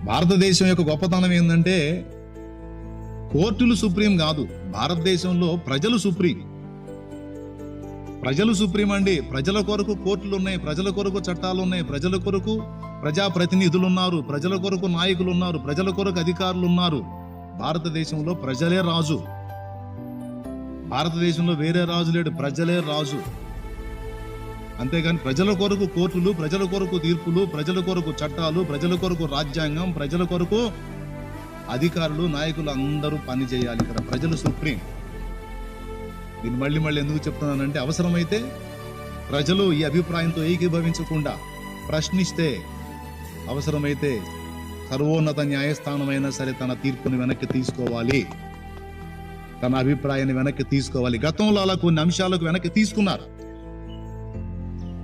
భారతదేశం యొక్క గొప్పతనం ఏంటంటే కోర్టులు సుప్రీం కాదు, భారతదేశంలో ప్రజలు సుప్రీం. ప్రజలు సుప్రీం అండి. ప్రజల కొరకు కోర్టులు ఉన్నాయి, ప్రజల కొరకు చట్టాలు ఉన్నాయి, ప్రజల కొరకు ప్రజాప్రతినిధులు ఉన్నారు, ప్రజల కొరకు నాయకులు ఉన్నారు, ప్రజల కొరకు అధికారులు ఉన్నారు. భారతదేశంలో ప్రజలే రాజు. భారతదేశంలో వేరే రాజు లేడు, ప్రజలే రాజు. అంతేగాని ప్రజల కొరకు కోర్టులు, ప్రజల కొరకు తీర్పులు, ప్రజల కొరకు చట్టాలు, ప్రజల కొరకు రాజ్యాంగం, ప్రజల కొరకు అధికారులు, నాయకులు అందరూ పని చేయాలి. ఇక్కడ ప్రజలు సుప్రీం. దీన్ని మళ్ళీ మళ్ళీ ఎందుకు చెప్తున్నానంటే, అవసరమైతే ప్రజలు ఈ అభిప్రాయంతో ఏకీభవించకుండా ప్రశ్నిస్తే, అవసరమైతే సర్వోన్నత న్యాయస్థానమైనా సరే తన తీర్పుని వెనక్కి తీసుకోవాలి, తన అభిప్రాయాన్ని వెనక్కి తీసుకోవాలి. గతంలో అలా కొన్ని అంశాలకు వెనక్కి తీసుకున్నారు,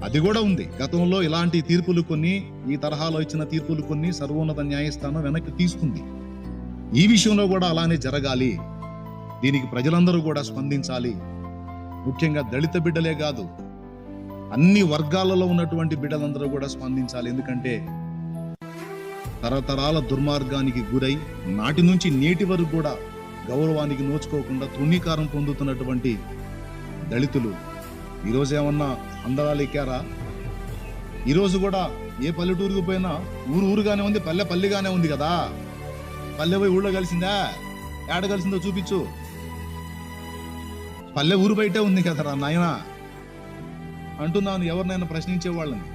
అది కూడా ఉంది. గతంలో ఇలాంటి తీర్పులు కొన్ని, ఈ తరహాలో ఇచ్చిన తీర్పులు కొన్ని సర్వోన్నత న్యాయస్థానం వెనక్కి తీసుకుంది. ఈ విషయంలో కూడా అలానే జరగాలి. దీనికి ప్రజలందరూ కూడా స్పందించాలి. ముఖ్యంగా దళిత బిడ్డలే కాదు, అన్ని వర్గాలలో ఉన్నటువంటి బిడ్డలందరూ కూడా స్పందించాలి. ఎందుకంటే తరతరాల దుర్మార్గానికి గురై నాటి నుంచి నేటి వరకు కూడా గౌరవానికి నోచుకోకుండా తృణీకారం పొందుతున్నటువంటి దళితులు ఈరోజు ఏమన్నా అందరాలు ఎక్కారా? ఈరోజు కూడా ఏ పల్లెటూరుకు పోయినా ఊరు ఊరుగానే ఉంది, పల్లె పల్లెగానే ఉంది కదా. పల్లె పోయి ఊళ్ళో కలిసిందా? ఏడ కలిసిందో చూపించు. పల్లె ఊరు బయటే ఉంది కదరా నాయనా అంటున్నాను. ఎవరినైనా ప్రశ్నించే వాళ్ళని,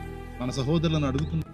మన సహోదరులను అడుగుతున్నా.